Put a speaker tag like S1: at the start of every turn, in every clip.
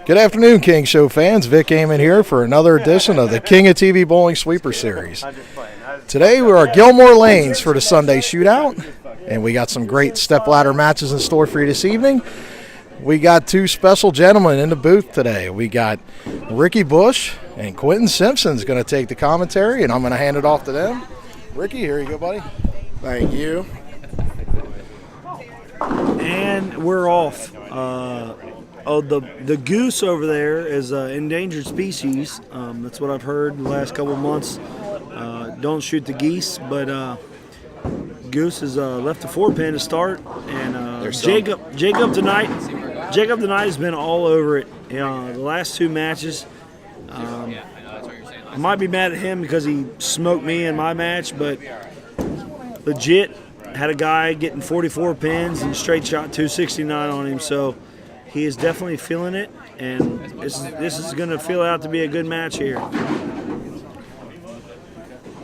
S1: Good afternoon, King Show fans. Vic Amon here for another edition of the King of TV Bowling Sweeper Series. Today we are Gilmore Lanes for the Sunday Shootout, and we got some great StepLadder matches in store for you this evening. We got two special gentlemen in the booth today. We got Ricky Bush and Quinton Simpson's going to take the commentary, and I'm going to hand it off to them. Ricky, here you go, buddy.
S2: Thank you.
S3: And we're off. The goose over there is an endangered species. That's what I've heard the last couple of months. Don't shoot the geese, but goose has left the 4-pin to start. And Jacob tonight has been all over it. The last two matches. I might be mad at him because he smoked me in my match, but legit had a guy getting 44 pins and straight shot 269 on him. So he is definitely feeling it, and this is going to feel out to be a good match here.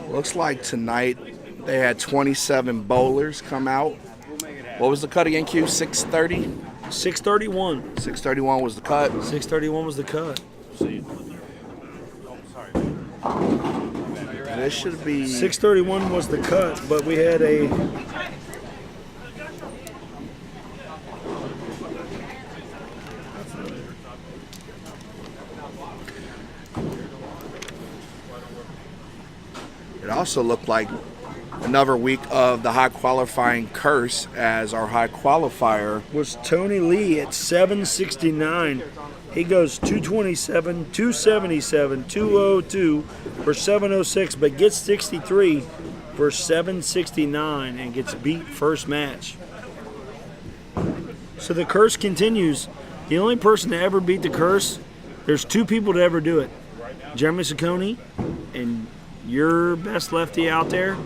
S2: Looks like tonight they had 27 bowlers come out. What was the cut again, Q? 630?
S3: 631.
S2: 631 was the cut.
S3: 631 was the cut.
S2: This should be
S3: 631 was the cut, but we had a
S2: It also looked like another week of the high qualifying curse, as our high qualifier
S3: was Tony Lee at 769. He goes 227, 277, 202 for 706, but gets 63 for 769 and gets beat first match. So the curse continues. The only person to ever beat the curse, there's two people to ever do it. Jeremy Ciccone and your best lefty out there,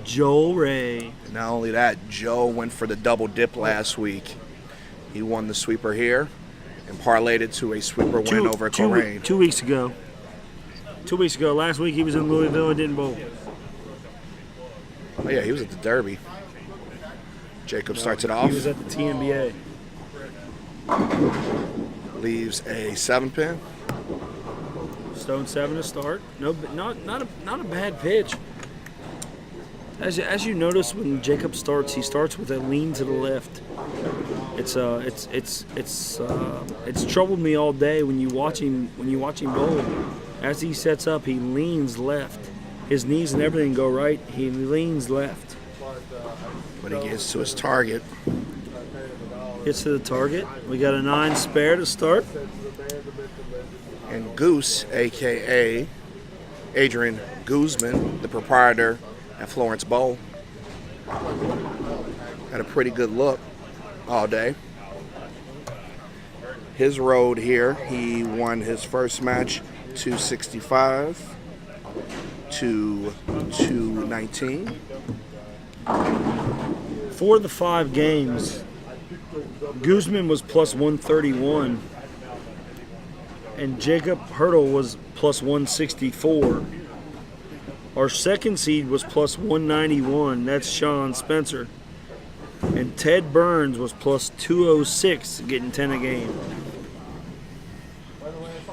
S3: Joel Ray.
S2: Not only that, Joe went for the double dip last week. He won the sweeper here and parlayed it to a sweeper win over Coleraine.
S3: 2 weeks ago. 2 weeks ago. Last week he was in Louisville and didn't bowl.
S2: Oh yeah, he was at the Derby. Jacob starts it off.
S3: He was at the TNBA.
S2: Leaves a 7-pin.
S3: Stone 7 to start. No, not a bad pitch. As you notice, when Jacob starts, he starts with a lean to the left. It's troubled me all day when you watch him bowl. As he sets up, he leans left. His knees and everything go right. He leans left.
S2: When he gets to his target.
S3: Gets to the target. We got a 9 spare to start.
S2: And Goose, a.k.a. Adrian Guzman, the proprietor at Florence Bowl, had a pretty good look all day. His road here, he won his first match 265 to 219.
S3: For the 5 games, Guzman was plus 131. And Jacob Horrell was plus 164. Our second seed was plus 191. That's Shawn Spencer. And Ted Burns was plus 206, getting 10 a game.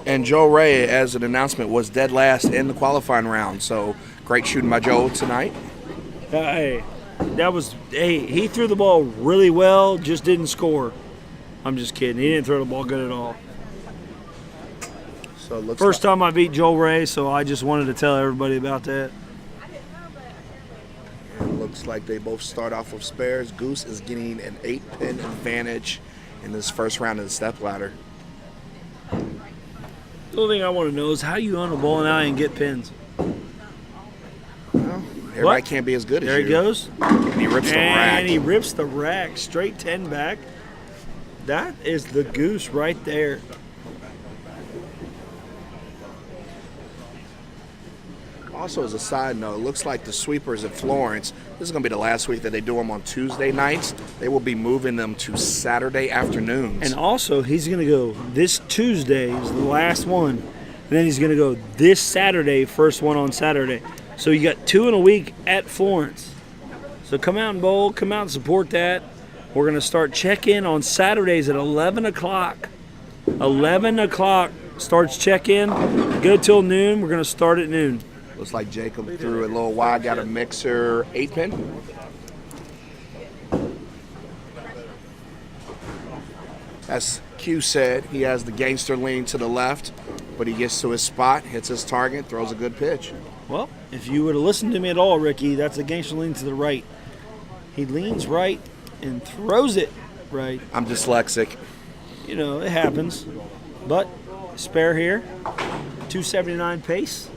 S2: And Joe Ray, as an announcement, was dead last in the qualifying round. So great shooting by Joe tonight.
S3: He threw the ball really well, just didn't score. I'm just kidding. He didn't throw the ball good at all.
S2: So it looks
S3: First time I beat Joel Ray, so I just wanted to tell everybody about that.
S2: It looks like they both start off with spares. Goose is getting an 8-pin advantage in this first round of the StepLadder.
S3: The only thing I want to know is how you own a bowling alley and get pins.
S2: Well, everybody can't be as good as you.
S3: There he goes.
S2: And he rips the rack.
S3: And he rips the rack. Straight 10 back. That is the goose right there.
S2: Also, as a side note, it looks like the sweepers at Florence, this is going to be the last week that they do them on Tuesday nights. They will be moving them to Saturday afternoons.
S3: And also, he's going to go this Tuesday is the last one. And then he's going to go this Saturday, first one on Saturday. So you got 2 in a week at Florence. So come out and bowl. Come out and support that. We're going to start check-in on Saturdays at 11 o'clock. 11 o'clock starts check-in. Go till noon. We're going to start at noon.
S2: Looks like Jacob threw a little wide, got a mixer 8-pin. As Q said, he has the gangster lean to the left, but he gets to his spot, hits his target, throws a good pitch.
S3: Well, if you would have listened to me at all, Ricky, that's the gangster lean to the right. He leans right and throws it right.
S2: I'm dyslexic.
S3: You know, it happens. But spare here, 279 pace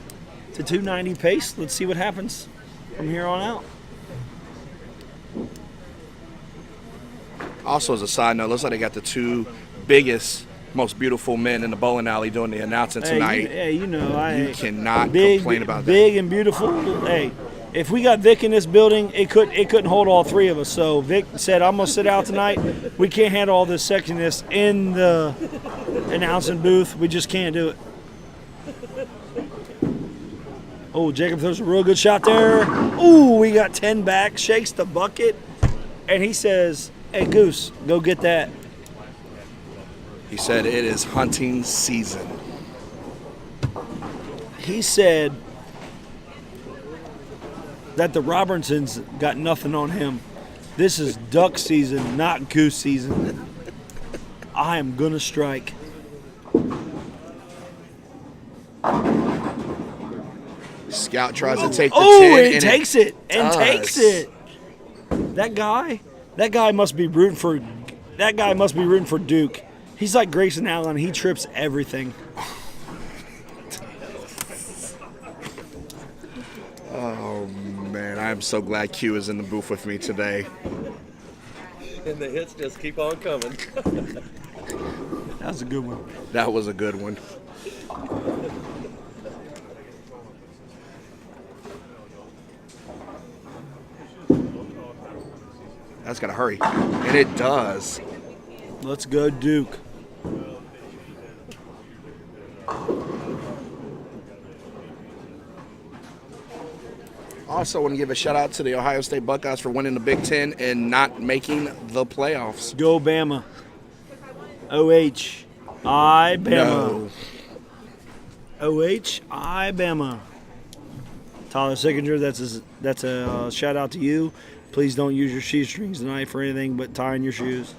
S3: to 290 pace. Let's see what happens from here on out.
S2: Also, as a side note, looks like they got the two biggest, most beautiful men in the bowling alley doing the announcing tonight.
S3: You
S2: cannot complain about that.
S3: Big and beautiful. Hey, if we got Vic in this building, it couldn't hold all three of us. So Vic said, "I'm gonna sit out tonight. We can't handle all this sexiness in the announcing booth. We just can't do it." Oh, Jacob throws a real good shot there. Ooh, we got 10 back. Shakes the bucket, and he says, "Hey, Goose, go get that."
S2: He said it is hunting season.
S3: He said that the Robertsons got nothing on him. This is duck season, not goose season. I am going to strike.
S2: Scout tries to take the 10.
S3: Oh, and takes it.
S2: does.
S3: Takes it. That guy must be rooting for Duke. He's like Grayson Allen. He trips everything.
S2: Oh, man. I'm so glad Q is in the booth with me today.
S4: And the hits just keep on coming.
S3: That was a good one.
S2: That was a good one. That's got to hurry. And it does.
S3: Let's go, Duke.
S2: Also, want to give a shout out to the Ohio State Buckeyes for winning the Big Ten and not making the playoffs.
S3: Go Bama. O-H-I Bama.
S2: No.
S3: O-H-I Bama. Tyler Sickinger, that's a shout out to you. Please don't use your shoestrings tonight for anything but tying your shoes.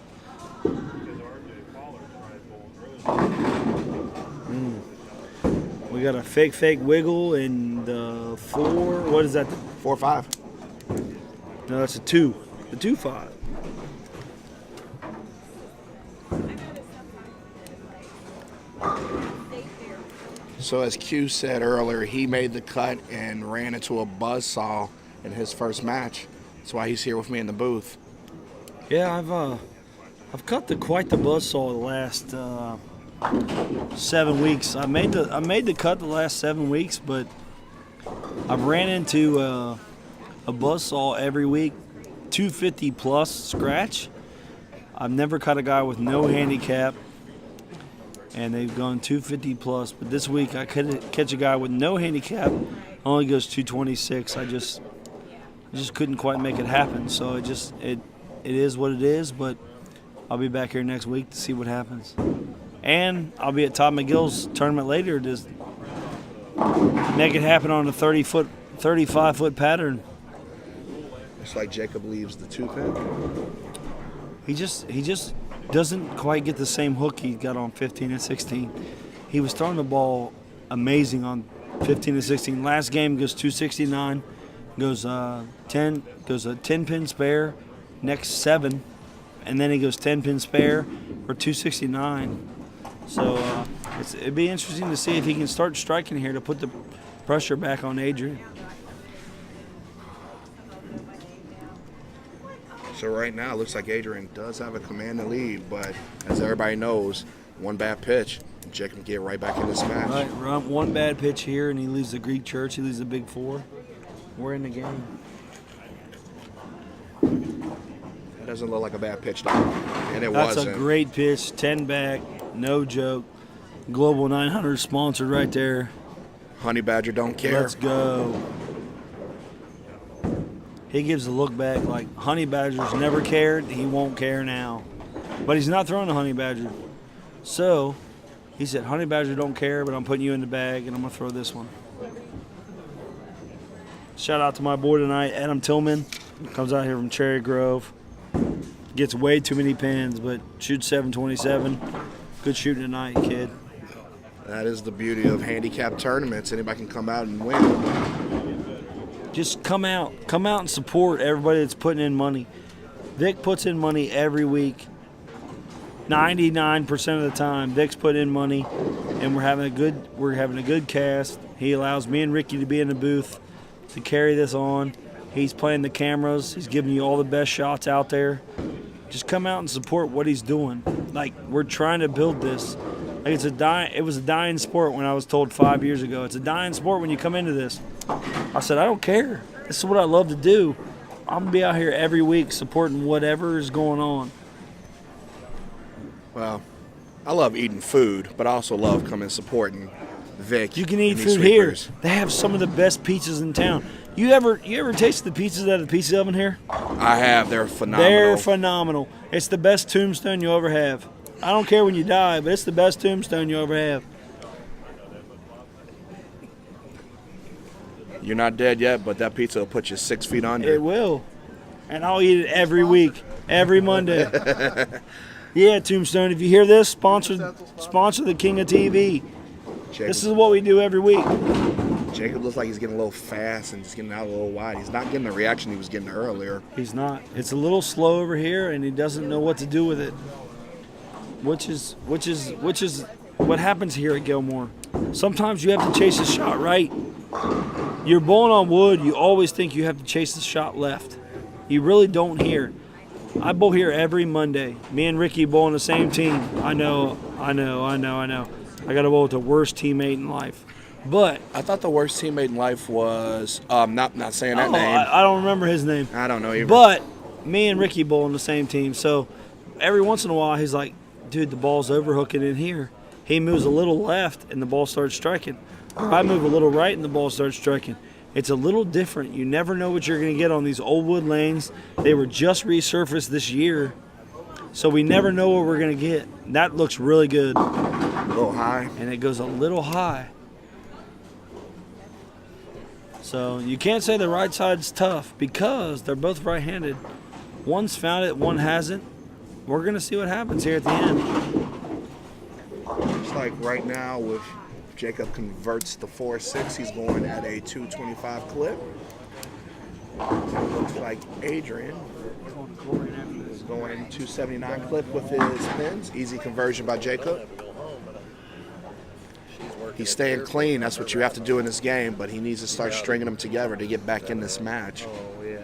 S3: We got a fake wiggle and the 4. What is that?
S2: 4-5.
S3: No, that's a 2. The 2-5.
S2: So as Q said earlier, he made the cut and ran into a buzzsaw in his first match. That's why he's here with me in the booth.
S3: Yeah, I've cut quite the buzzsaw the last 7 weeks. I made the cut the last 7 weeks, but I've ran into a buzzsaw every week, 250 plus scratch. I've never cut a guy with no handicap, and they've gone 250 plus. But this week I couldn't catch a guy with no handicap, only goes 226. I just couldn't quite make it happen. So it is what it is. But I'll be back here next week to see what happens. And I'll be at Todd McGill's tournament later to make it happen on a 35-foot pattern.
S2: It's like Jacob leaves the 2-pin.
S3: He just doesn't quite get the same hook he got on 15 and 16. He was throwing the ball amazing on 15 and 16. Last game goes 269, goes a 10-pin spare, next 7, and then he goes 10-pin spare for 269. So it'd be interesting to see if he can start striking here to put the pressure back on Adrian.
S2: So right now, it looks like Adrian does have a commanding lead, but as everybody knows, one bad pitch, Jacob can get right back in this match.
S3: Right, one bad pitch here, and he leaves the Greek church. He leaves the big 4. We're in the game.
S2: That doesn't look like a bad pitch, though. And it wasn't.
S3: That's a great pitch, 10 back, no joke. Global 900 sponsored right there.
S2: Honey Badger don't care.
S3: Let's go. he gives a look back like Honey Badger's never cared. He won't care now. But he's not throwing a Honey Badger. So he said, Honey Badger don't care, but I'm putting you in the bag, and I'm going to throw this one. Shout out to my boy tonight, Adam Tillman. Comes out here from Cherry Grove. Gets way too many pins, but shoots 727. Good shooting tonight, kid.
S2: That is the beauty of handicap tournaments. Anybody can come out and win.
S3: Just come out and support everybody that's putting in money. Vic puts in money every week. 99% of the time, Vic's put in money, and we're having a good cast. He allows me and Ricky to be in the booth to carry this on. He's playing the cameras. He's giving you all the best shots out there. Just come out and support what he's doing. Like, we're trying to build this. Like, it was a dying sport when I was told 5 years ago. It's a dying sport when you come into this. I said, I don't care. This is what I love to do. I'm going to be out here every week supporting whatever is going on.
S2: Well, I love eating food, but I also love coming and supporting Vic.
S3: You can eat
S2: and these
S3: food here.
S2: sweepers.
S3: They have some of the best pizzas in town. You ever tasted the pizzas out of the pizza oven here?
S2: I have. They're phenomenal.
S3: They're phenomenal. It's the best tombstone you'll ever have. I don't care when you die, but it's the best tombstone you'll ever have.
S2: You're not dead yet, but that pizza will put you 6 feet under.
S3: It will. And I'll eat it every week, every Monday. Yeah, Tombstone, if you hear this, sponsor the King of TV. This is what we do every week.
S2: Jacob looks like he's getting a little fast and just getting out a little wide. He's not getting the reaction he was getting earlier.
S3: He's not. It's a little slow over here, and he doesn't know what to do with it. Which is what happens here at Gilmore. Sometimes you have to chase a shot right. You're bowling on wood, you always think you have to chase the shot left. You really don't here. I bowl here every Monday. Me and Ricky bowl on the same team. I know. I got to bowl with the worst teammate in life. But
S2: I thought the worst teammate in life was not saying that name.
S3: I don't remember his name.
S2: I don't know either.
S3: But me and Ricky bowl on the same team. So every once in a while he's like, dude, the ball's overhooking in here. He moves a little left and the ball starts striking. Or I move a little right and the ball starts striking. It's a little different. You never know what you're going to get on these old wood lanes. They were just resurfaced this year, so we never know what we're going to get. That looks really good.
S2: A little high.
S3: And it goes a little high. So you can't say the right side's tough because they're both right-handed. One's found it, one hasn't. We're going to see what happens here at the end.
S2: Looks like right now with Jacob converts the 4.6. He's going at a 225 clip. Looks like Adrian is going 279 clip with his pins. Easy conversion by Jacob. He's staying clean. That's what you have to do in this game, but he needs to start stringing them together to get back in this match.
S4: Oh, yeah.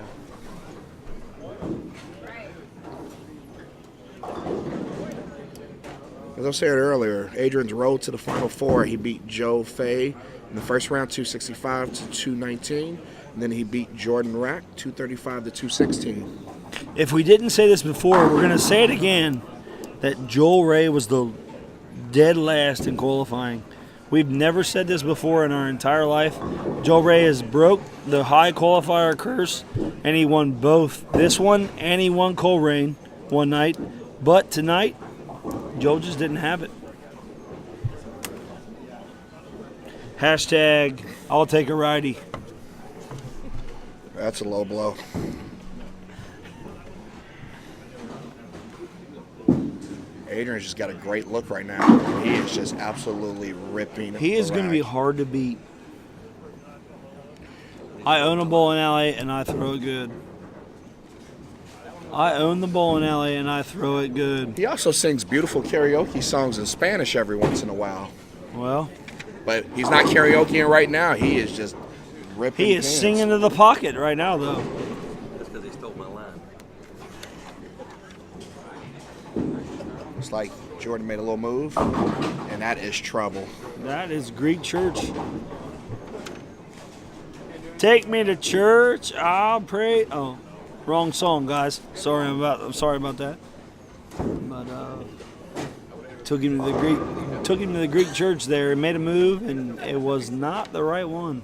S2: As I said earlier, Adrian's road to the Final Four. He beat Joe Fay in the first round, 265 to 219. And then he beat Jordan Rack, 235 to 216.
S3: If we didn't say this before, we're going to say it again, that Joel Ray was the dead last in qualifying. We've never said this before in our entire life. Joel Ray has broke the high qualifier curse, and he won both this one and he won Coleraine one night. But tonight, Joe just didn't have it. Hashtag, I'll take a righty.
S2: That's a low blow. Adrian's just got a great look right now. He is just absolutely ripping.
S3: He is going to be hard to beat. I own a bowling alley and I throw it good. I own the bowling alley and I throw it good.
S2: He also sings beautiful karaoke songs in Spanish every once in a while.
S3: Well,
S2: But he's not karaokeing right now. He is just ripping.
S3: he is
S2: pins.
S3: singing to the pocket right now, though.
S4: That's because he stole my line.
S2: Looks like Jordan made a little move, and that is trouble.
S3: That is Greek church. Take me to church, I'll pray. Oh, wrong song, guys. I'm sorry about that. But took him to the Greek church there and made a move, and it was not the right one.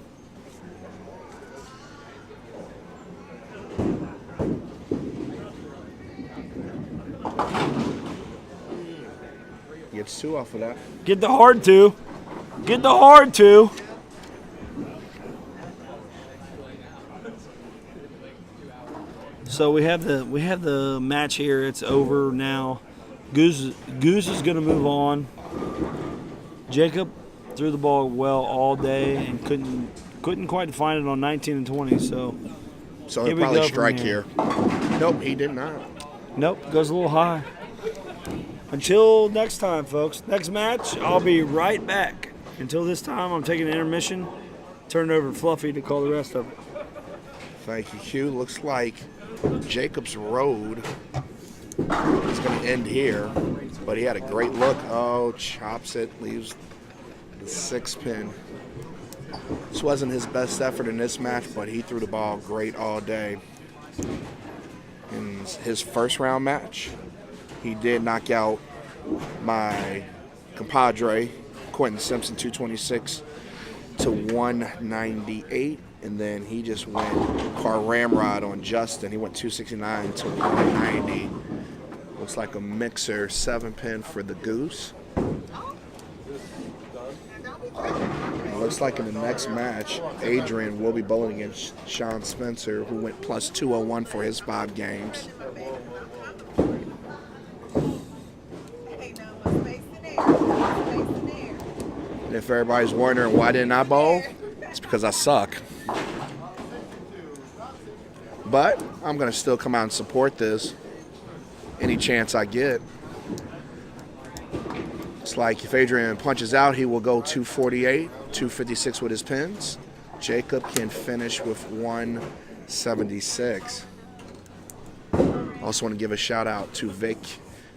S2: Gets 2 off of that.
S3: Get the hard 2. Get the hard 2. So we have the match here. It's over now. Goose is going to move on. Jacob threw the ball well all day and couldn't quite find it on 19 and 20. So
S2: he'll probably strike here. Nope, he did not.
S3: Nope, goes a little high. Until next time, folks. Next match, I'll be right back. Until this time, I'm taking an intermission. Turn it over to Fluffy to call the rest of it.
S2: Thank you, Q. Looks like Jacob's road is going to end here, but he had a great look. Oh, chops it, leaves the 6-pin. This wasn't his best effort in this match, but he threw the ball great all day. In his first round match, he did knock out my compadre, Quinton Simpson, 226 to 198. And then he just went car ramrod on Justin. He went 269 to 190. Looks like a mixer 7-pin for the Goose. It looks like in the next match, Adrian will be bowling against Shawn Spencer, who went plus 201 for his 5 games. And if everybody's wondering why didn't I bowl, it's because I suck. But I'm going to still come out and support this any chance I get. It's like if Adrian punches out, he will go 248, 256 with his pins. Jacob can finish with 176. Also want to give a shout out to Vic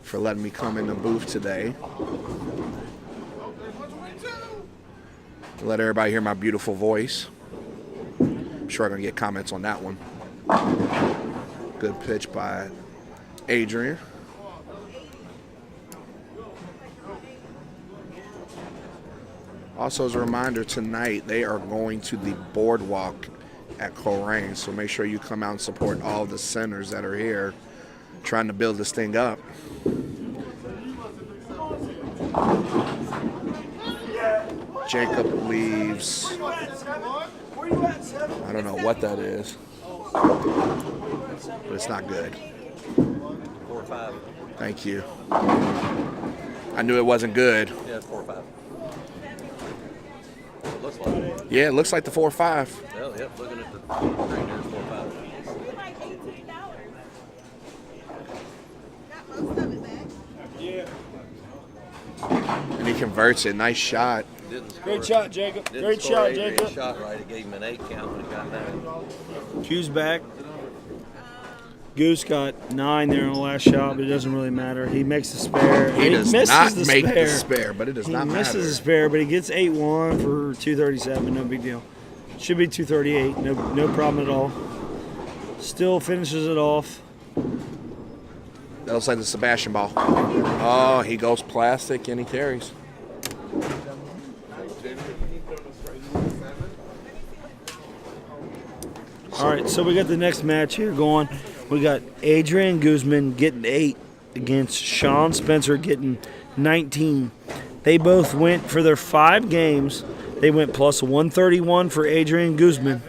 S2: for letting me come in the booth today. Let everybody hear my beautiful voice. I'm sure I'm going to get comments on that one. Good pitch by Adrian. Also, as a reminder, tonight they are going to the boardwalk at Horrell, so make sure you come out and support all the centers that are here trying to build this thing up. Jacob leaves, I don't know what that is, but it's not good.
S4: 4-5.
S2: Thank you. I knew it wasn't good.
S4: Yeah, it's 4-5. It looks like it.
S2: Yeah, it looks like the 4-5.
S4: Well, yep, looking at the screen there, it's 4-5.
S2: And he converts it. Nice shot.
S4: Didn't score.
S3: Great shot, Jacob.
S4: Didn't
S3: Great
S4: score
S3: shot,
S4: Adrian's
S3: Jacob.
S4: shot right. It gave him an 8 count when he got back.
S3: Q's back. Goose got 9 there on the last shot, but it doesn't really matter. He makes the spare.
S2: He does
S3: misses
S2: not
S3: the
S2: make
S3: spare.
S2: the spare, but it does
S3: He
S2: not
S3: misses
S2: matter.
S3: the spare, but he gets 8-1 for 237. No big deal. Should be 238. No problem at all. Still finishes it off.
S2: That looks like the Sebastian ball. Oh, he goes plastic and he carries.
S3: All right, so we got the next match here going. We got Adrian Guzman getting 8 against Shawn Spencer getting 19. They both went for their 5 games. They went plus 131 for Adrian Guzman,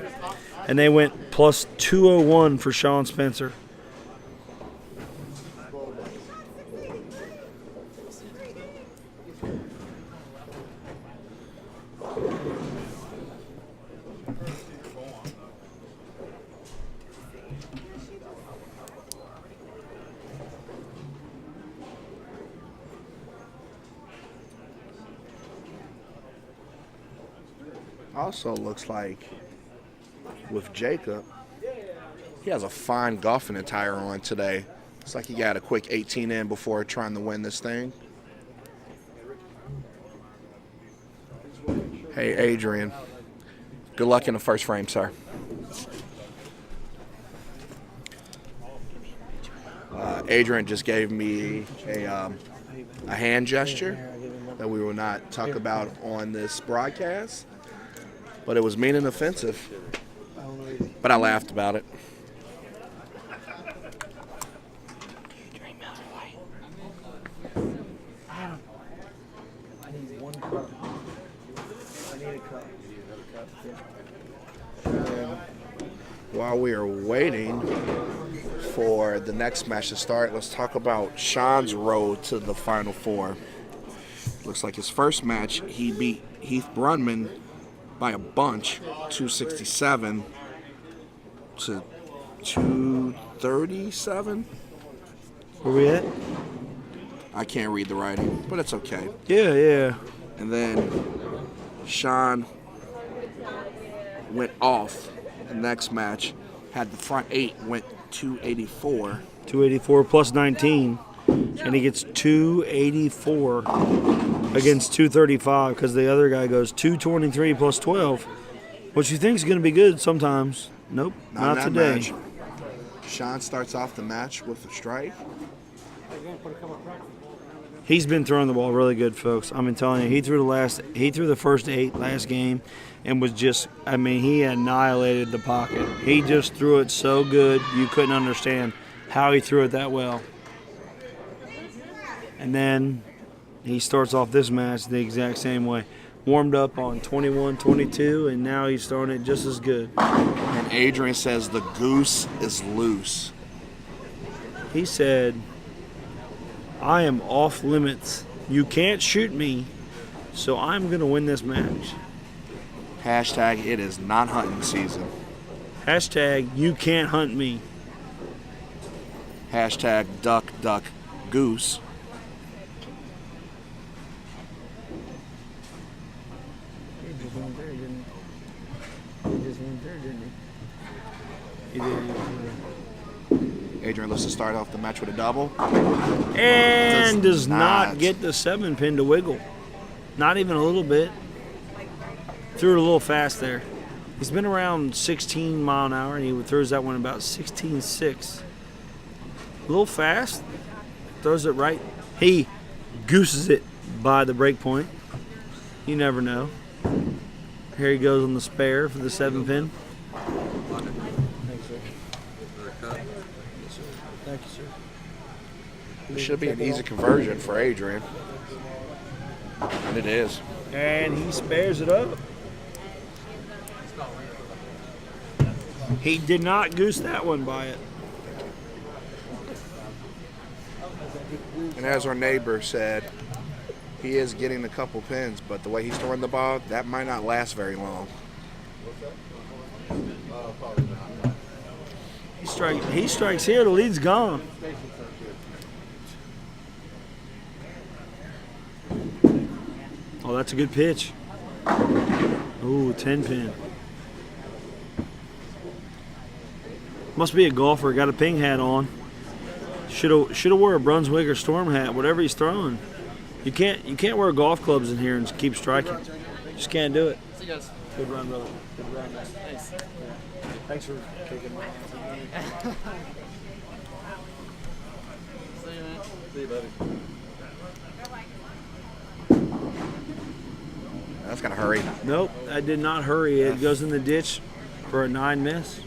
S3: and they went plus 201 for Shawn Spencer.
S2: Also looks like with Jacob, he has a fine golfing attire on today. It's like he got a quick 18 in before trying to win this thing. Hey, Adrian. Good luck in the first frame, sir. Adrian just gave me a hand gesture that we will not talk about on this broadcast. But it was mean and offensive. But I laughed about it. While we are waiting for the next match to start, let's talk about Shawn's road to the Final Four. Looks like his first match, he beat Heath Brunman by a bunch, 267 to 237.
S3: Where we at?
S2: I can't read the writing, but it's okay.
S3: Yeah.
S2: And then Shawn went off the next match, had the front 8, went 284.
S3: 284 plus 19. And he gets 284 against 235 because the other guy goes 223 plus 12, which you think is going to be good sometimes. Nope, not
S2: that
S3: today.
S2: match. Shawn starts off the match with a strike.
S3: He's been throwing the ball really good, folks. I'm telling you, he threw the first 8 last game and was just, he annihilated the pocket. He just threw it so good you couldn't understand how he threw it that well. And then he starts off this match the exact same way. Warmed up on 21-22, and now he's throwing it just as good.
S2: And Adrian says the goose is loose.
S3: He said, I am off limits. You can't shoot me, so I'm going to win this match.
S2: Hashtag it is not hunting season.
S3: Hashtag you can't hunt me.
S2: Hashtag duck, duck, goose.
S3: He just went there, didn't he? He just went there, didn't he? He did.
S2: Adrian looks to start off the match with a double.
S3: And does not
S2: not.
S3: get the 7-pin to wiggle. Not even a little bit. Threw it a little fast there. He's been around 16 mile an hour, and he throws that one about 16.6. A little fast. Throws it right. He gooses it by the break point. You never know. Here he goes on the spare for the 7-pin. Thanks, sir. Thank you, sir.
S2: It should be an easy conversion for Adrian. And it is.
S3: And he spares it up. He did not goose that one by it.
S2: And as our neighbor said, he is getting a couple pins, but the way he's throwing the ball, that might not last very long.
S3: He strikes here, the lead's gone. Oh, that's a good pitch. Ooh, 10-pin. Must be a golfer, got a ping hat on. Should have wore a Brunswick or Storm hat, whatever he's throwing. You can't wear golf clubs in here and keep striking. Just can't do it.
S5: See you guys.
S3: Good run, brother. Good run.
S5: Thanks.
S3: Thanks for taking my
S5: See you, man.
S4: See you, buddy.
S2: That's got to hurry.
S3: Nope, I did not hurry. It goes in the ditch for a 9 miss.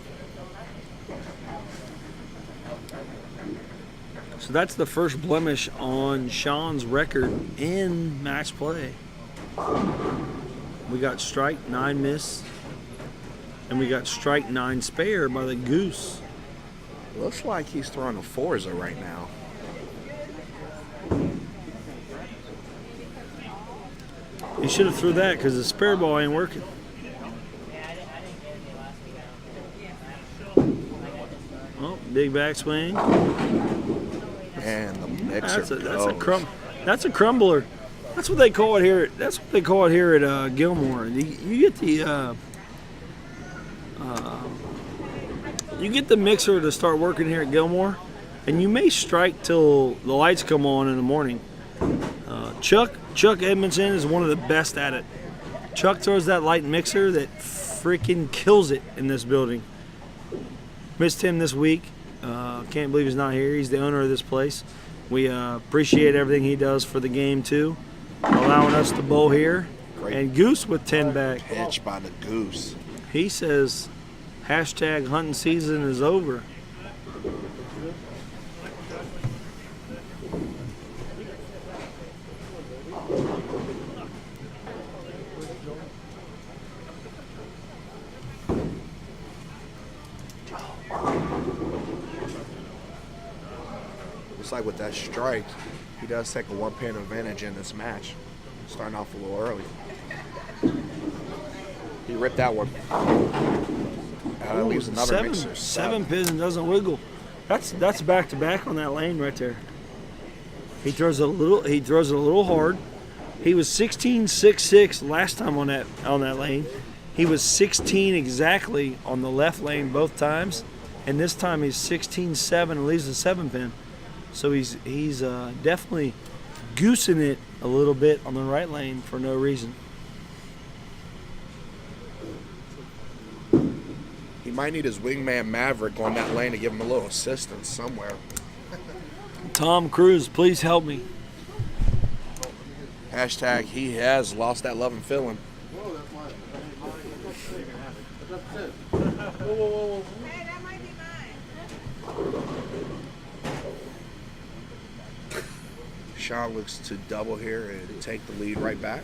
S3: So that's the first blemish on Shawn's record in match play. We got strike 9 miss, and we got strike 9 spare by the goose.
S2: Looks like he's throwing a Forza right now.
S3: He should have threw that because the spare ball ain't working. Oh, big backswing.
S2: And the mixer
S3: That's a crumbler. That's what they call it here. That's what they call it here at Gilmore. You get the mixer to start working here at Gilmore, and you may strike till the lights come on in the morning. Chuck Edmondson is one of the best at it. Chuck throws that light mixer that freaking kills it in this building. Missed him this week. Can't believe he's not here. He's the owner of this place. We appreciate everything he does for the game too, allowing us to bowl here.
S2: Great.
S3: And Goose with 10 back.
S2: pitch by the goose.
S3: He says, hashtag hunting season is over.
S2: looks like with that strike, he does take a one-pin advantage in this match. Starting off a little early. He ripped that one. That leaves another mixer.
S3: Seven pins and doesn't wiggle. That's back to back on that lane right there. He throws it a little hard. He was 16.66 last time on that lane. He was 16 exactly on the left lane both times, and this time he's 16.7 and leaves the 7-pin. So he's definitely goosing it a little bit on the right lane for no reason.
S2: He might need his wingman Maverick on that lane to give him a little assistance somewhere.
S3: Tom Cruise, please help me.
S2: Hashtag he has lost that love and feeling.
S6: Hey, that might be mine.
S2: Shawn looks to double here and take the lead right back.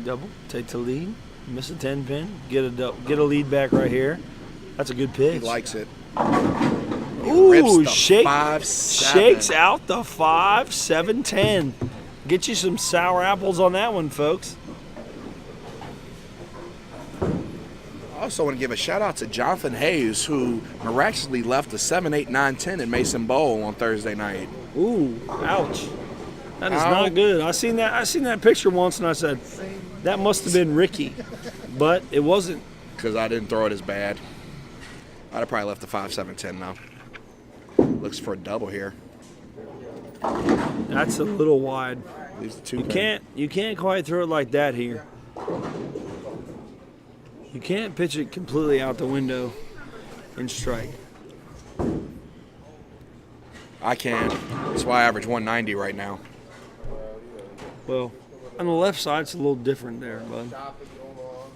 S3: Double, take the lead, miss a 10-pin, get a lead back right here. That's a good pitch.
S2: He likes it.
S3: Ooh,
S2: shakes
S3: out the 5-7-10. Get you some sour apples on that one, folks.
S2: I also want to give a shout out to Jonathan Hayes, who miraculously left a 7, 8, 9, 10 in Mason Bowl on Thursday night.
S3: Ooh, ouch. That is not good. I seen that picture once and I said, that must have been Ricky. But it wasn't.
S2: Because I didn't throw it as bad. I'd have probably left the 5, 7, 10 now. Looks for a double here.
S3: That's a little wide.
S2: Leaves the 2-pin.
S3: You can't quite throw it like that here. You can't pitch it completely out the window and strike.
S2: I can. That's why I average 190 right now.
S3: Well, on the left side, it's a little different there, bud.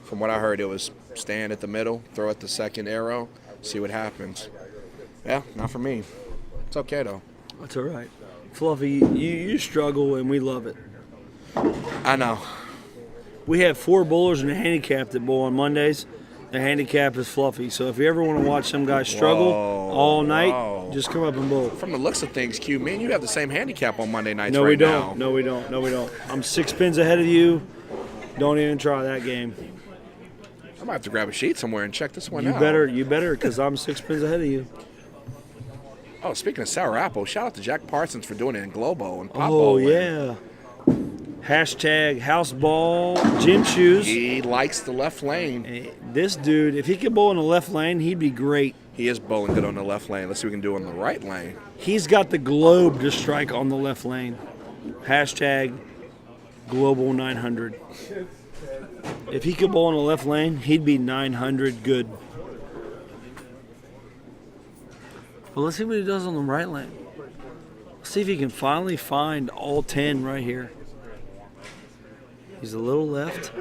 S2: From what I heard, it was stand at the middle, throw at the second arrow, see what happens. Yeah, not for me. It's okay, though.
S3: That's all right. Fluffy, you struggle, and we love it.
S2: I know.
S3: We have 4 bowlers and a handicap that bowl on Mondays. The handicap is Fluffy. So if you ever want to watch some guy struggle all night, just come up and bowl.
S2: From the looks of things, Q, me and you have the same handicap on Monday nights
S3: No,
S2: right
S3: we don't.
S2: now.
S3: No, we don't. No, we don't. I'm 6 pins ahead of you. Don't even try that game.
S2: I might have to grab a sheet somewhere and check this one out.
S3: You better, because I'm 6 pins ahead of you.
S2: Oh, speaking of sour apple, shout out to Jack Parsons for doing it in Globo and Pop
S3: Oh,
S2: Bowling.
S3: yeah. Hashtag house ball, gym shoes.
S2: He likes the left lane.
S3: Hey, this dude, if he could bowl in the left lane, he'd be great.
S2: He is bowling good on the left lane. Let's see what we can do on the right lane.
S3: He's got the globe to strike on the left lane. Hashtag global 900. If he could bowl in the left lane, he'd be 900 good. Well, let's see what he does on the right lane. Let's see if he can finally find all 10 right here. He's a little left.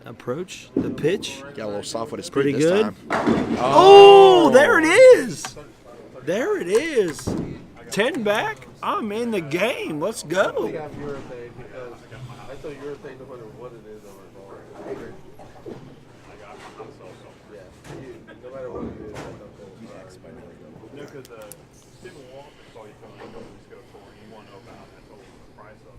S3: Approach, the pitch.
S2: Got a little soft with his
S3: Pretty
S2: speed this
S3: good.
S2: time.
S3: Oh, there it is. There it is. 10 back. I'm in the game. Let's go.
S4: I thought urethane, no matter what it is on our bar. Yeah, no matter what it is, I don't know.
S7: Because people want to call you from the company's go for it. You want to know about that whole price of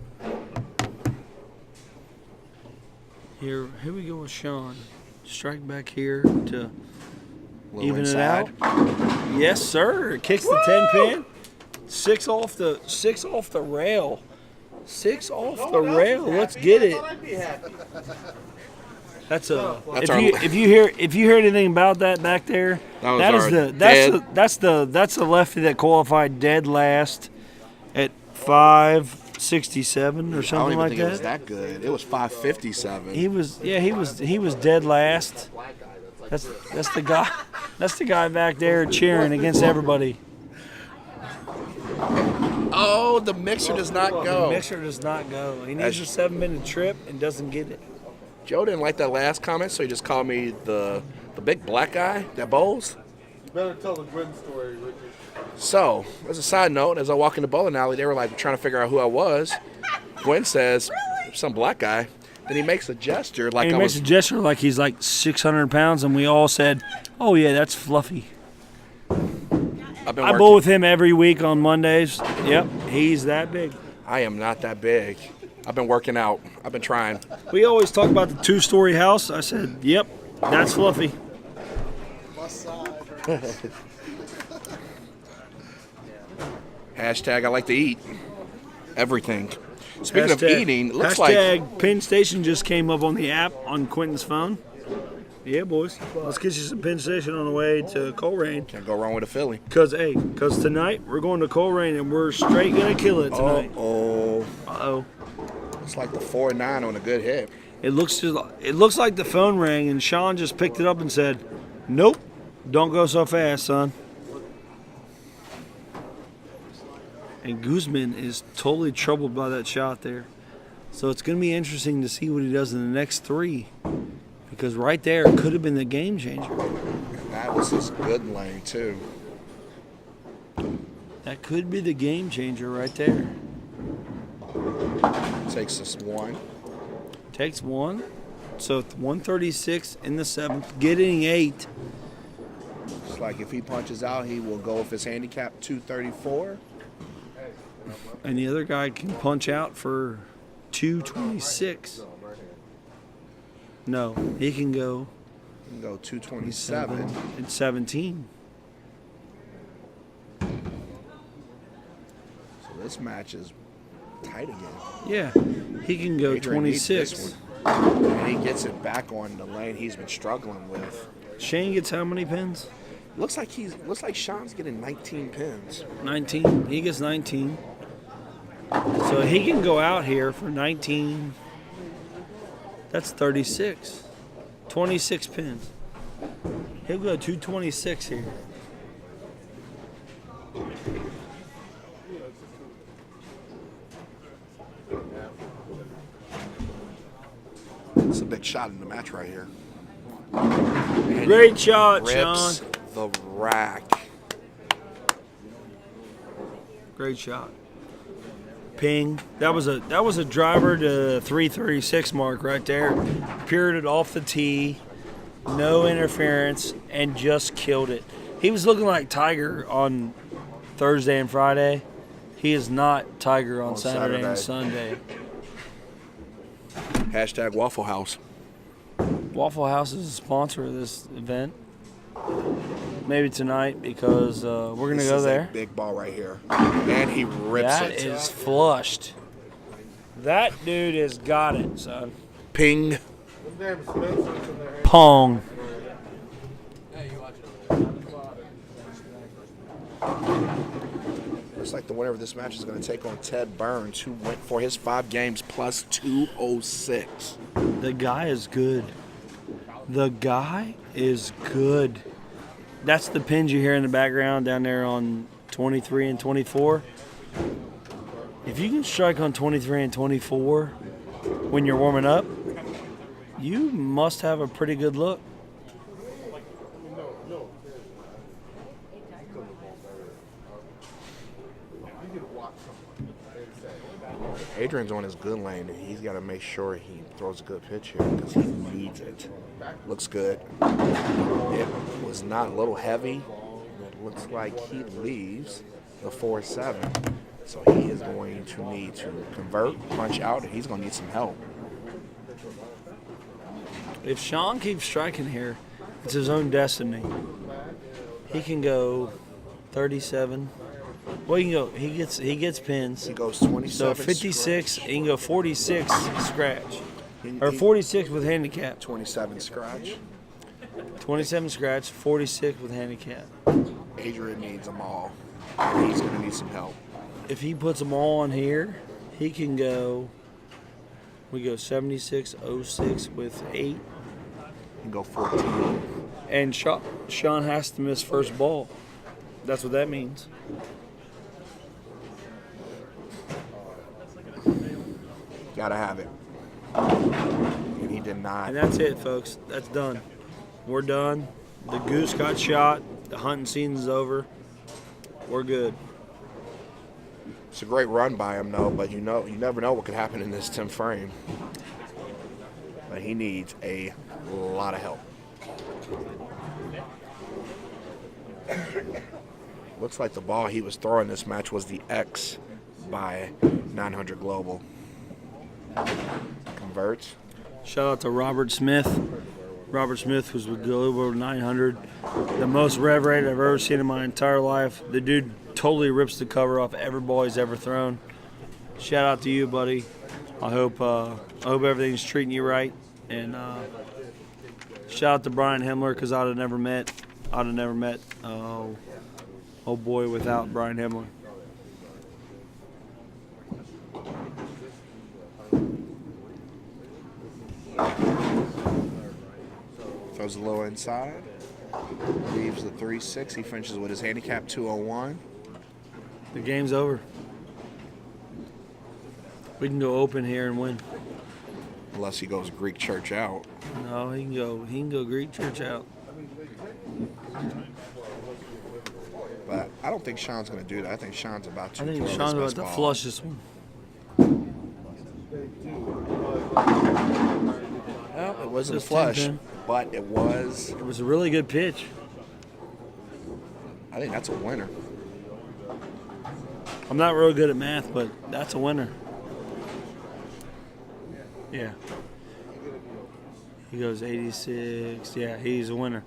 S7: it.
S3: Here we go with Shawn. Strike back here to even
S2: inside.
S3: it out. Yes, sir. Kicks the 10-pin. 6 off the rail. 6 off the rail. Let's get it. That's if you hear anything about that back there, that's the lefty that qualified dead last at 567 or something
S2: I don't even
S3: like
S2: think
S3: that.
S2: it was that good. It was 557.
S3: He was dead last. That's the guy. That's the guy back there cheering against everybody.
S2: Oh, the mixer does not go.
S3: The mixer does not go. He needs a 7-minute trip and doesn't get it.
S2: Joe didn't like that last comment, so he just called me the big black guy that bowls.
S4: You better tell the Gwen story, Richard.
S2: So, as a side note, as I walk in the bowling alley, they were like trying to figure out who I was. Gwen says, some black guy. Then he makes a gesture like
S3: and he makes a gesture like he's like 600 pounds, and we all said, "Oh yeah, that's Fluffy."
S2: I've been
S3: I
S2: working.
S3: bowl with him every week on Mondays. Yep, he's that big.
S2: I am not that big. I've been working out. I've been trying.
S3: We always talk about the 2-story house. I said, yep, that's Fluffy.
S2: Hashtag I like to eat everything. Speaking of
S3: Hashtag-
S2: eating, it looks
S3: hashtag
S2: like
S3: Penn Station just came up on the app on Quinton's phone. Yeah, boys. Let's get you some Penn Station on the way to Coleraine.
S2: can't go wrong with a Philly.
S3: Because tonight we're going to Coleraine and we're straight going to kill it tonight.
S2: Oh,
S3: Uh-oh.
S2: it's like the 4-9 on a good hit.
S3: It looks like the phone rang and Shawn just picked it up and said, nope, don't go so fast, son. And Guzman is totally troubled by that shot there. So it's going to be interesting to see what he does in the next 3. Because right there could have been the game changer.
S2: And that was his good lane, too.
S3: That could be the game changer right there.
S2: Takes us 1.
S3: Takes 1. So 136 in the 7th, getting 8.
S2: It's like if he punches out, he will go with his handicap 234.
S3: And the other guy can punch out for 226. No, he can go
S2: He can go 227.
S3: and 17.
S2: So this match is tight again.
S3: Yeah, he can go
S2: Adrian needs this
S3: 26.
S2: one. And he gets it back on the lane he's been struggling with.
S3: Shane gets how many pins?
S2: Looks like Shawn's getting 19 pins.
S3: 19. He gets 19. So he can go out here for 19. That's 36. 26 pins. He'll go 226 here.
S2: It's a big shot in the match right here. And
S3: Great
S2: he
S3: shot, Shawn.
S2: rips the rack.
S3: Great shot. Ping. That was a driver to 336 mark right there. Peered it off the tee, no interference, and just killed it. He was looking like Tiger on Thursday and Friday. He is not Tiger on Saturday and Sunday.
S2: Hashtag Waffle House.
S3: Waffle House is a sponsor of this event. Maybe tonight because we're going to
S2: This
S3: go
S2: is
S3: there.
S2: a big ball right here. And he rips
S3: That
S2: it.
S3: is flushed. That dude has got it, son.
S2: Ping.
S3: Pong.
S2: Looks like the winner of this match is going to take on Ted Burns, who went for his 5 games plus 206.
S3: The guy is good. The guy is good. That's the pins you hear in the background down there on 23 and 24. If you can strike on 23 and 24 when you're warming up, you must have a pretty good look.
S2: Adrian's on his good lane, and he's got to make sure he throws a good pitch here because he needs it. Looks good. It was not a little heavy. It looks like he leaves the 4-7. So he is going to need to convert, punch out, and he's going to need some help.
S3: If Shawn keeps striking here, it's his own destiny. He can go 37. Well, he can go. He gets pins.
S2: He goes 27.
S3: So 56.
S2: scratch.
S3: He can go 46 scratch,
S2: He-
S3: or
S2: he-
S3: 46 with handicap.
S2: 27 scratch.
S3: 27 scratch, 46 with handicap.
S2: Adrian needs them all. And he's going to need some help.
S3: If he puts them all on here, he can go. We go 76, 06 with 8,
S2: He can go 14.
S3: and Shawn has to miss first ball. That's what that means.
S2: Gotta have it. And he did not.
S3: And that's it, folks. That's done. We're done. The goose got shot. The hunting season's over. We're good.
S2: It's a great run by him, though, but you never know what could happen in this 10th frame. But he needs a lot of help. Looks like the ball he was throwing this match was the X by 900 Global. Converts.
S3: Shout out to Robert Smith. Robert Smith was with Gilmore 900. The most rev rate I've ever seen in my entire life. The dude totally rips the cover off every ball he's ever thrown. Shout out to you, buddy. I hope everything's treating you right. And shout out to Brian Himmler, because I'd have never met oh boy without Brian Himmler.
S2: Throws a low inside. Leaves the 3-6. He finishes with his handicap 201.
S3: The game's over. We can go open here and win.
S2: Unless he goes Greek church out.
S3: No, he can go Greek church out.
S2: But I don't think Shawn's going to do that. I think Shawn's about to
S3: I think
S2: throw
S3: Shawn's
S2: his
S3: about
S2: best
S3: to
S2: ball.
S3: flush this one.
S2: Well, it wasn't
S3: Just
S2: flush,
S3: 10-10.
S2: but it was.
S3: It was a really good pitch.
S2: I think that's a winner.
S3: I'm not real good at math, but that's a winner. Yeah. He goes 86. Yeah, he's a winner.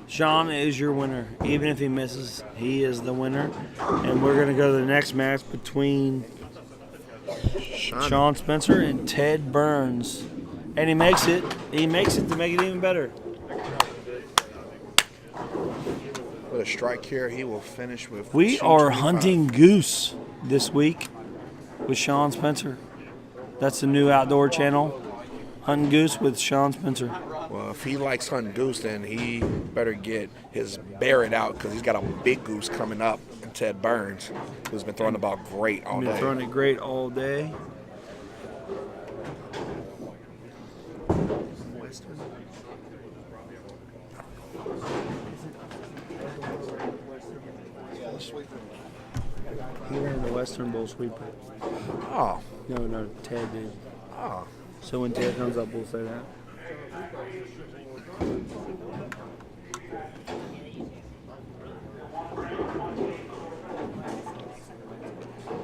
S3: Shawn is your winner. Even if he misses, he is the winner. And we're going to go to the next match between Shawn Spencer and Ted Burns. And he makes it. He makes it to make it even better.
S2: With a strike here, he will finish with.
S3: We are
S2: 225.
S3: hunting goose this week with Shawn Spencer. That's the new outdoor channel. Hunting goose with Shawn Spencer.
S2: Well, if he likes hunting goose, then he better get his Barrett out, because he's got a big goose coming up. Ted Burns, who's been throwing the ball great all
S3: Been
S2: day.
S3: throwing it great all day. He ran the Western Bowl sweeper.
S2: Oh,
S3: No, Ted did.
S2: oh.
S3: So when Ted comes up, we'll say that.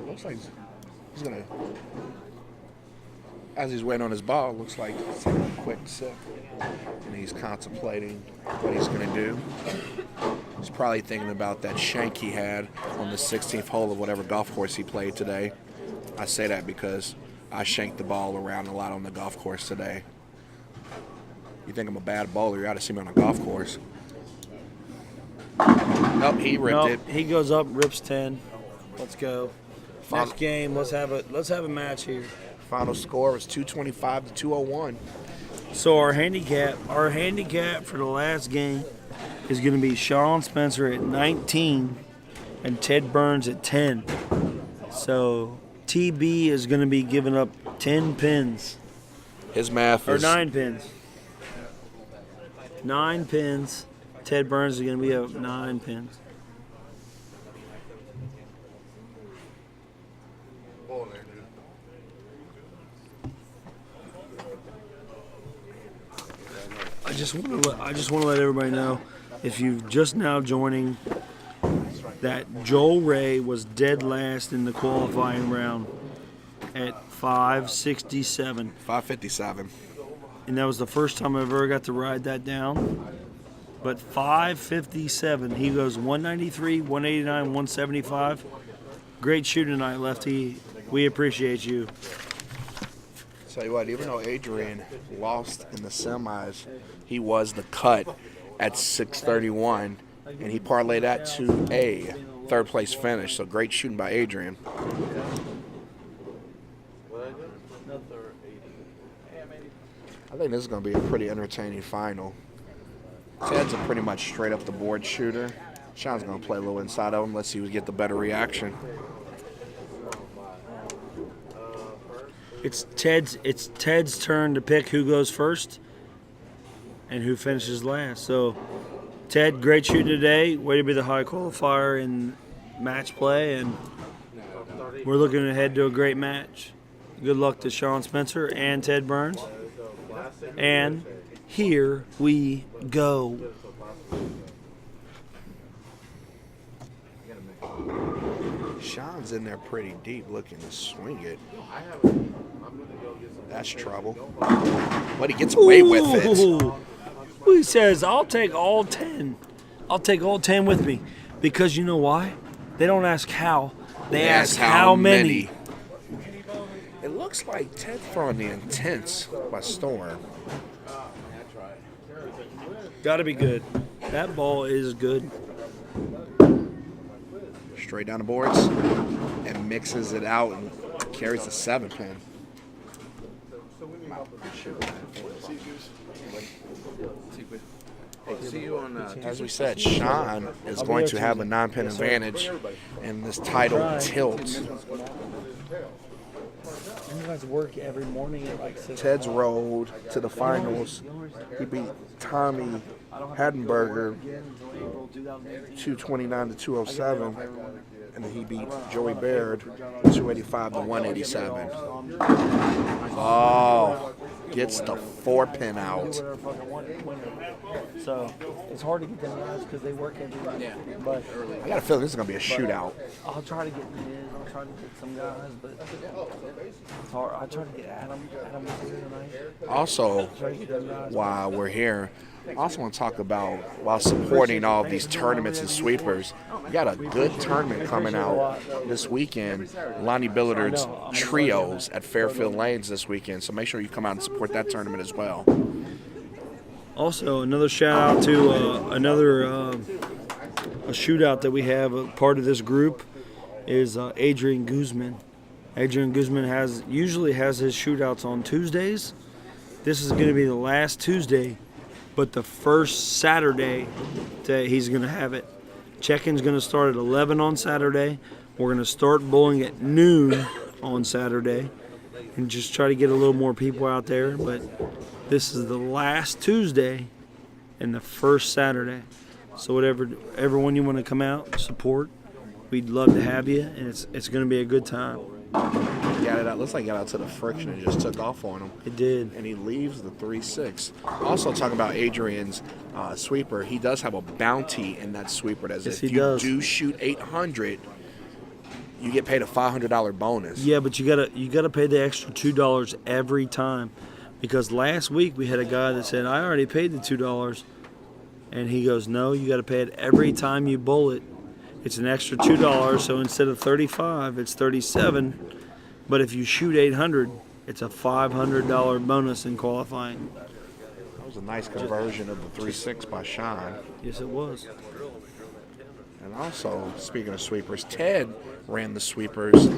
S2: Looks like he's gonna. As he's waiting on his ball, looks like he's taking a quick sip, and he's contemplating what he's gonna do. He's probably thinking about that shank he had on the 16th hole of whatever golf course he played today. I say that because I shanked the ball around a lot on the golf course today. You think I'm a bad bowler, you ought to see me on a golf course. Nope, he ripped it.
S3: He goes up, rips 10. Let's go.
S2: Final-
S3: Next game, let's have a match here.
S2: Final score was 225 to 201.
S3: So our handicap for the last game is going to be Shawn Spencer at 19 and Ted Burns at 10. So TB is going to be giving up 10 pins.
S2: His math
S3: Or
S2: is
S3: 9 pins. 9 pins. Ted Burns is going to be up 9 pins. I just want to let everybody know, if you've just now joining, that Joel Ray was dead last in the qualifying round at 567.
S2: 557.
S3: And that was the first time I ever got to ride that down. But 557, he goes 193, 189, 175. Great shooting tonight, Lefty. We appreciate you.
S2: Tell you what, even though Adrian lost in the semis, he was the cut at 631, and he parlayed that to a third place finish. So great shooting by Adrian. I think this is going to be a pretty entertaining final. Ted's a pretty much straight up the board shooter. Shawn's going to play a little inside of him. Let's see who get the better reaction.
S3: It's Ted's turn to pick who goes first and who finishes last. So, Ted, great shooting today. Way to be the high qualifier in match play, and we're looking ahead to a great match. Good luck to Shawn Spencer and Ted Burns. And here we go.
S2: Shawn's in there pretty deep looking to swing it. That's trouble. But he gets away with it.
S3: Ooh. He says, I'll take all 10. I'll take all 10 with me. Because you know why? They don't ask how. They ask how many.
S2: It looks like Ted's throwing the intense by storm.
S3: Got to be good. That ball is good.
S2: Straight down the boards and mixes it out and carries the 7-pin.
S4: See you on
S2: As we said, Shawn is going to have a 9-pin advantage in this title tilt.
S3: You guys work every morning at like 6.
S2: Ted's road to the finals. He beat Tommy Hadenberger 229 to 207, and then he beat Joey Baird 285 to 187. Oh, gets the 4-pin out.
S3: So it's hard to get them guys because they work every day. But
S2: I got a feeling this is going to be a shootout.
S3: I'll try to get Miz. I'll try to get some guys, but it's hard. I try to get Adam. Adam is here tonight.
S2: Also,
S3: Try to get them guys.
S2: while we're here, I also want to talk about, while supporting all of these tournaments and sweepers, we got a good tournament coming out this weekend. Lonnie Billard's Trios at Fairfield Lanes this weekend, so make sure you come out and support that tournament as well.
S3: Also, another shout out to a shootout that we have. A part of this group is Adrian Guzman. Adrian Guzman usually has his shootouts on Tuesdays. This is going to be the last Tuesday, but the first Saturday that he's going to have it. Check-in's going to start at 11 on Saturday. We're going to start bowling at noon on Saturday and just try to get a little more people out there. But this is the last Tuesday and the first Saturday. So everyone you want to come out, support, we'd love to have you, and it's going to be a good time.
S2: Got it out. Looks like he got out to the friction and just took off on him.
S3: It did.
S2: And he leaves the 3-6. Also talking about Adrian's sweeper, he does have a bounty in that sweeper. That
S3: Yes,
S2: if
S3: he
S2: you
S3: does.
S2: do shoot 800, you get paid a $500 bonus.
S3: Yeah, but you gotta pay the extra $2 every time, because last week we had a guy that said, I already paid the $2, and he goes, no, you got to pay it every time you bowl it. It's an extra $2, so instead of 35, it's 37. But if you shoot 800, it's a $500 bonus in qualifying.
S2: That was a nice conversion of the 3-6 by Shawn.
S3: Yes, it was.
S2: And also, speaking of sweepers, Ted ran the sweepers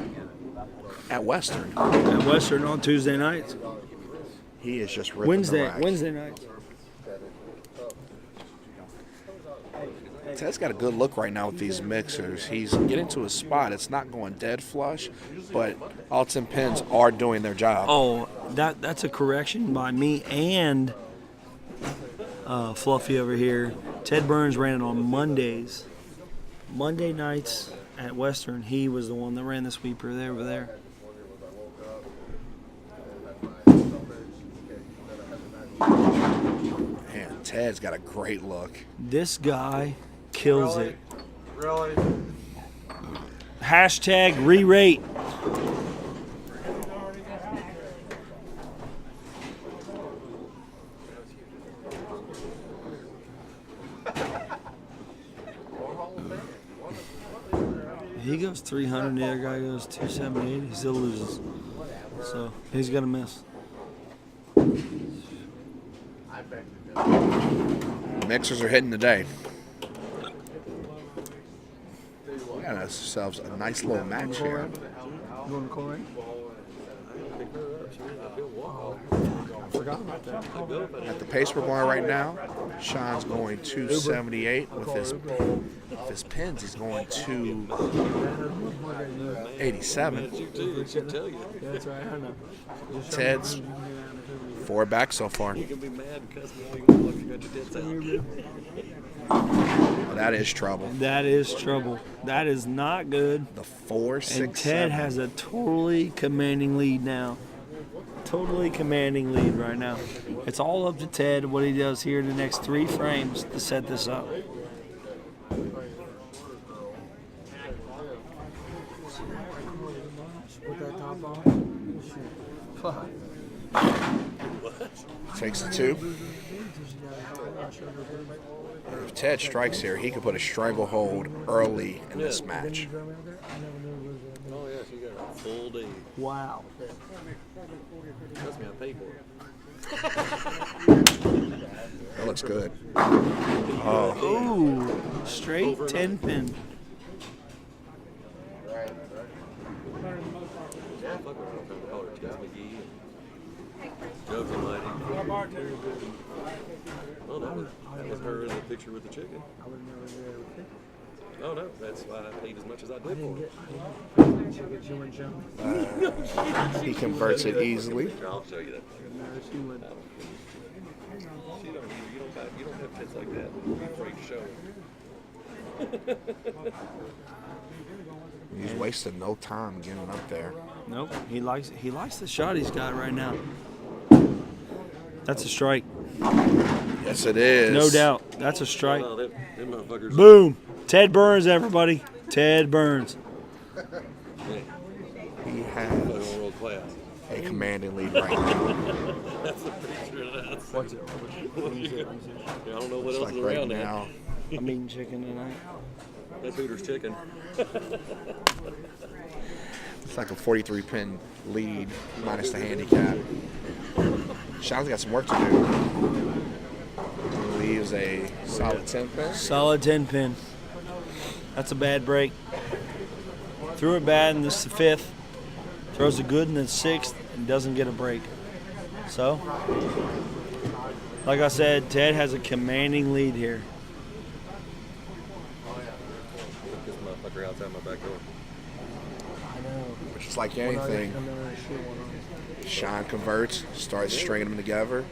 S2: at Western.
S3: At Western on Tuesday nights.
S2: He is just ripping the rack.
S3: Wednesday nights.
S2: Ted's got a good look right now with these mixers. He's getting to his spot. It's not going dead flush, but all 10 pins are doing their job.
S3: Oh, that's a correction by me and Fluffy over here. Ted Burns ran it on Mondays. Monday nights at Western, he was the one that ran the sweeper over there.
S2: Man, Ted's got a great look.
S3: This guy kills it.
S4: Really?
S3: Hashtag re-rate. He goes 300, the other guy goes 278. He still loses. So he's going to miss.
S2: Mixers are hitting today. We got ourselves a nice little match here.
S3: You want to call right? I forgot about that.
S2: At the pace we're going right now, Shawn's going 278 with his pins. He's going 287.
S3: That's right, I know.
S2: Ted's 4 back so far. Oh, that is trouble.
S3: That is trouble. That is not good.
S2: The 4, 6,
S3: And Ted
S2: 7.
S3: has a totally commanding lead now. Totally commanding lead right now. It's all up to Ted what he does here in the next 3 frames to set this up.
S2: Takes the 2. If Ted strikes here, he could put a stranglehold early in this match.
S4: Oh, yeah, she got a full day.
S3: Wow.
S4: Trust me, I paid for it.
S2: That looks good.
S3: Ooh, straight 10 pin.
S4: Yeah, fuck her. I'm trying to call her Tess McGee. Joe's Almighty. Oh, that was her in the picture with the chicken. Oh, no, that's why I paid as much as I did for it.
S2: He converts it easily.
S4: I'll show you that. She don't either. You don't have tits like that. You're afraid to show it.
S2: He's wasting no time getting up there.
S3: Nope, he likes the shot he's got right now. That's a strike.
S2: Yes, it is.
S3: No doubt. That's a strike.
S4: Oh, them motherfuckers.
S3: Boom. Ted Burns, everybody. Ted Burns.
S2: He has
S4: World class.
S2: a commanding lead right now.
S4: That's a picture of that.
S3: What's it?
S4: I don't know what
S2: It's
S4: else
S2: like
S4: is
S2: right
S4: around
S2: now.
S3: I'm eating chicken tonight.
S4: that. That's Hooters chicken.
S2: It's like a 43-pin lead minus the handicap. Shawn's got some work to do. He leaves a solid 10 pin.
S3: Solid 10 pin. That's a bad break. Threw it bad in this the 5th. Throws it good in the 6th and doesn't get a break. So, like I said, Ted has a commanding lead here.
S4: This motherfucker outside my back door.
S3: I know.
S2: Which is like anything. Shawn converts, starts stringing them together.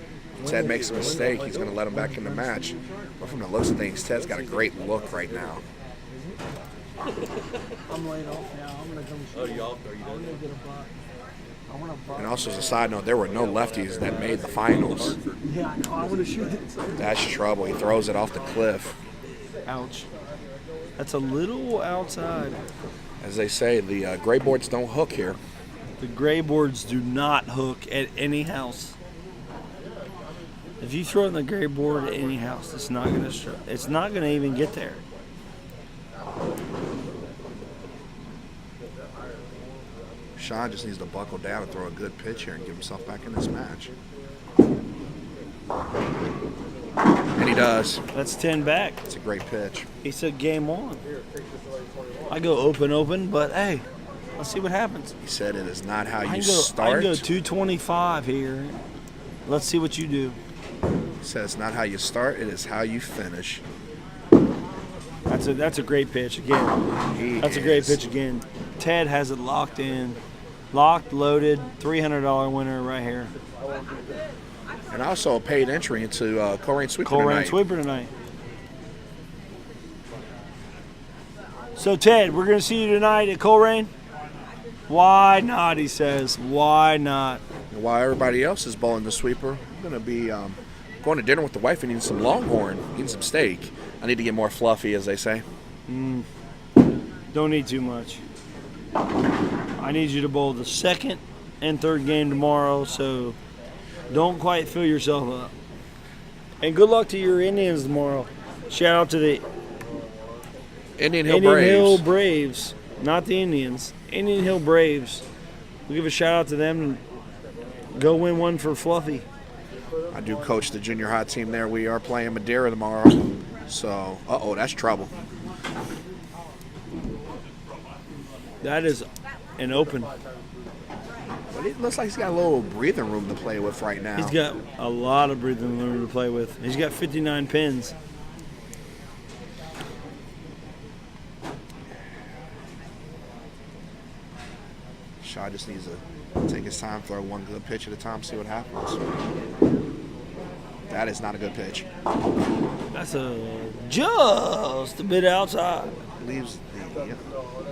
S2: Ted makes a mistake, he's going to let him back in the match. But from the looks of things, Ted's got a great look right now.
S5: I'm laid off now. I'm gonna come shoot.
S4: Oh, you off? Are you
S5: I'm
S4: done?
S5: gonna get a buck. I want a buck.
S2: And also as a side note, there were no lefties that made the finals.
S5: Yeah, I know. I want to shoot it.
S2: That's trouble. He throws it off the cliff.
S3: Ouch. That's a little outside.
S2: As they say, the gray boards don't hook here.
S3: The gray boards do not hook at any house. If you throw it in the gray board at any house, it's not gonna even get there.
S2: Shawn just needs to buckle down and throw a good pitch here and get himself back in this match. And he does.
S3: That's 10 back.
S2: It's a great pitch.
S3: He said game on. I go open, but hey, let's see what happens.
S2: He said it is not how
S3: I
S2: you
S3: can
S2: start.
S3: go 225 here. Let's see what you do.
S2: He said it's not how you start, it is how you finish.
S3: That's a great pitch again. That's a great pitch again. Ted has it locked in. Locked, loaded, $300 winner right here.
S2: And also a paid entry into Coleraine Sweeper
S3: Coleraine
S2: tonight.
S3: Sweeper tonight. So, Ted, we're going to see you tonight at Coleraine? Why not, he says. Why not?
S2: And while everybody else is bowling the sweeper, I'm going to be going to dinner with the wife and eating some Longhorn, eating some steak. I need to get more fluffy, as they say.
S3: Don't need too much. I need you to bowl the 2nd and 3rd game tomorrow, so don't quite fill yourself up. And good luck to your Indians tomorrow. Shout out to the
S2: Indian Hill
S3: Indian
S2: Braves.
S3: Hill Braves, not the Indians. Indian Hill Braves. We'll give a shout out to them and go win one for Fluffy.
S2: I do coach the junior high team there. We are playing Madeira tomorrow. So, that's trouble.
S3: That is an open.
S2: But it looks like he's got a little breathing room to play with right now.
S3: He's got a lot of breathing room to play with. He's got 59 pins.
S2: Shaw just needs to take his time, throw one good pitch at a time, see what happens. That is not a good pitch.
S3: That's just a bit outside.
S2: Leaves the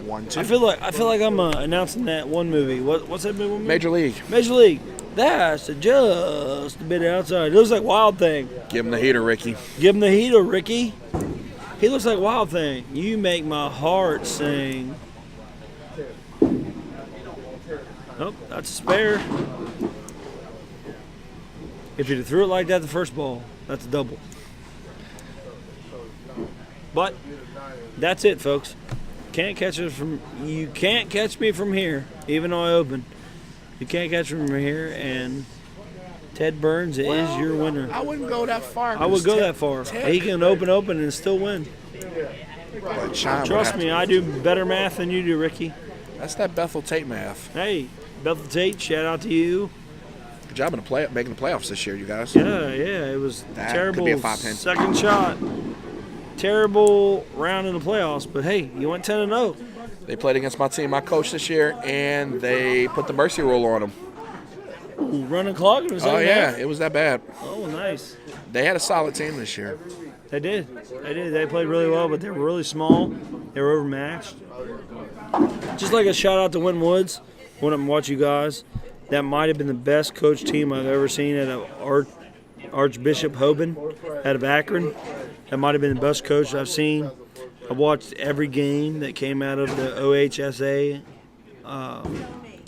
S2: 1-2.
S3: I feel like I'm announcing that one movie. What's that movie?
S2: Major League.
S3: Major League. That's just a bit outside. It looks like Wild Thing.
S2: Give him the heater, Ricky.
S3: Give him the heater, Ricky. He looks like Wild Thing. You make my heart sing. Oh, that's a spare. If he'd have threw it like that the first ball, that's a double. But that's it, folks. You can't catch me from here, even though I open. You can't catch me from here, and Ted Burns is your winner.
S2: I wouldn't go that far.
S3: I would go that far. He can open and still win.
S2: But Shawn
S3: Trust me, I do better math than you do, Ricky.
S2: That's that Bethel Tate math.
S3: Hey, Bethel Tate, shout out to you.
S2: Good job making the playoffs this year, you guys.
S3: Yeah, it was
S2: That
S3: terrible.
S2: could be a 5-10.
S3: Second shot. Terrible round in the playoffs, but hey, you went 10-0.
S2: They played against my team, my coach this year, and they put the mercy rule on them.
S3: Ooh, running clock? Was that
S2: Oh, yeah,
S3: bad?
S2: it was that bad.
S3: Oh, nice.
S2: They had a solid team this year.
S3: They did. They played really well, but they were really small. They were overmatched. Just like a shout out to Wynn Woods. When I'm watching you guys, that might have been the best coach team I've ever seen at Archbishop Hoban out of Akron. That might have been the best coach I've seen. I watched every game that came out of the OHSA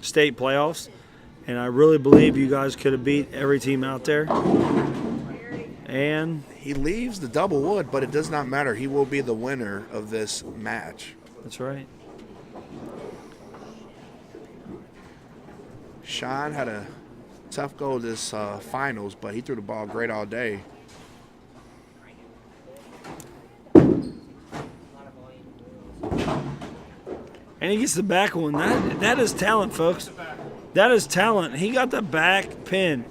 S3: state playoffs, and I really believe you guys could have beat every team out there. And
S2: He leaves the double wood, but it does not matter. He will be the winner of this match.
S3: that's right.
S2: Shawn had a tough go this finals, but he threw the ball great all day.
S3: And he gets the back one. That is talent, folks. That is talent. He got the back pin.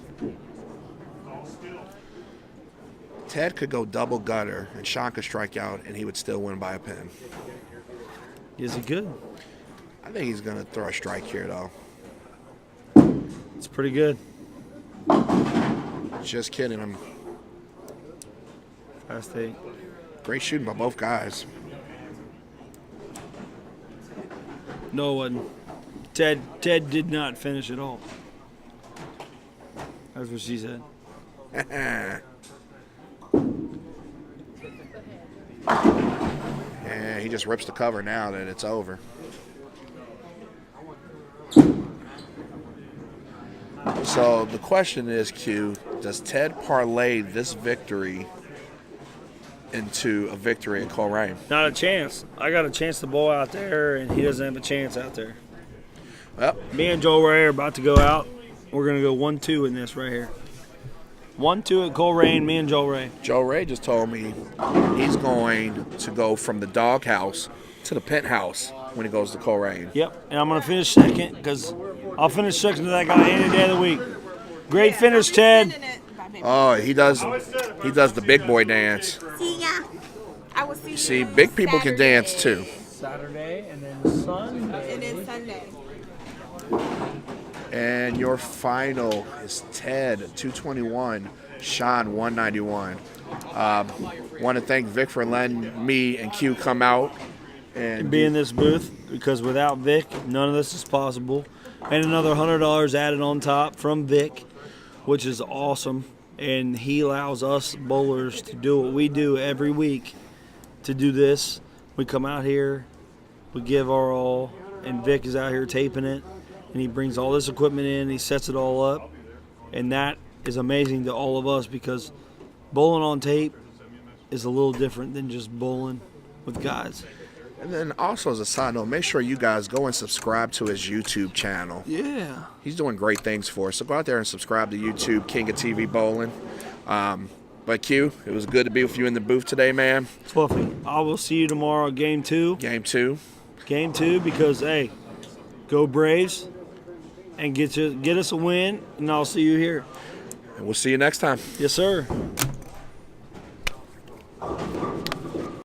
S2: Ted could go double gutter, and Shawn could strike out, and he would still win by a pin.
S3: Is he good?
S2: I think he's going to throw a strike here, though.
S3: It's pretty good.
S2: Just kidding. I'm
S3: Fast 8.
S2: great shooting by both guys.
S3: No one. Ted did not finish at all. That's what she said.
S2: And he just rips the cover now that it's over. So the question is, Q, does Ted parlay this victory into a victory at Coleraine?
S3: Not a chance. I got a chance to bowl out there, and he doesn't have a chance out there.
S2: Well,
S3: Me and Joel Ray are about to go out. We're going to go 1-2 in this right here. 1-2 at Coleraine, me and Joel Ray.
S2: Joe Ray just told me he's going to go from the doghouse to the penthouse when he goes to Coleraine.
S3: Yep, and I'm going to finish second because I'll finish second to that guy any day of the week. Great finish, Ted.
S2: Oh, he does the big boy dance.
S6: See ya. I will see you.
S2: See, big people can dance too.
S5: Saturday and then Sunday.
S6: And then Sunday.
S2: And your final is Ted 221, Shawn 191. Want to thank Vic for letting me and Q come out and
S3: Be in this booth because without Vic, none of this is possible. And another $100 added on top from Vic, which is awesome. And he allows us bowlers to do what we do every week. To do this, we come out here, we give our all, and Vic is out here taping it. And he brings all this equipment in, he sets it all up. And that is amazing to all of us because bowling on tape is a little different than just bowling with guys.
S2: And then also as a side note, make sure you guys go and subscribe to his YouTube channel.
S3: Yeah.
S2: He's doing great things for us. So go out there and subscribe to YouTube, King of TV Bowling. But Q, it was good to be with you in the booth today, man.
S3: Fluffy, I will see you tomorrow, game 2.
S2: Game 2.
S3: Game 2 because, hey, go Braves and get us a win, and I'll see you here.
S2: And we'll see you next time.
S3: Yes, sir.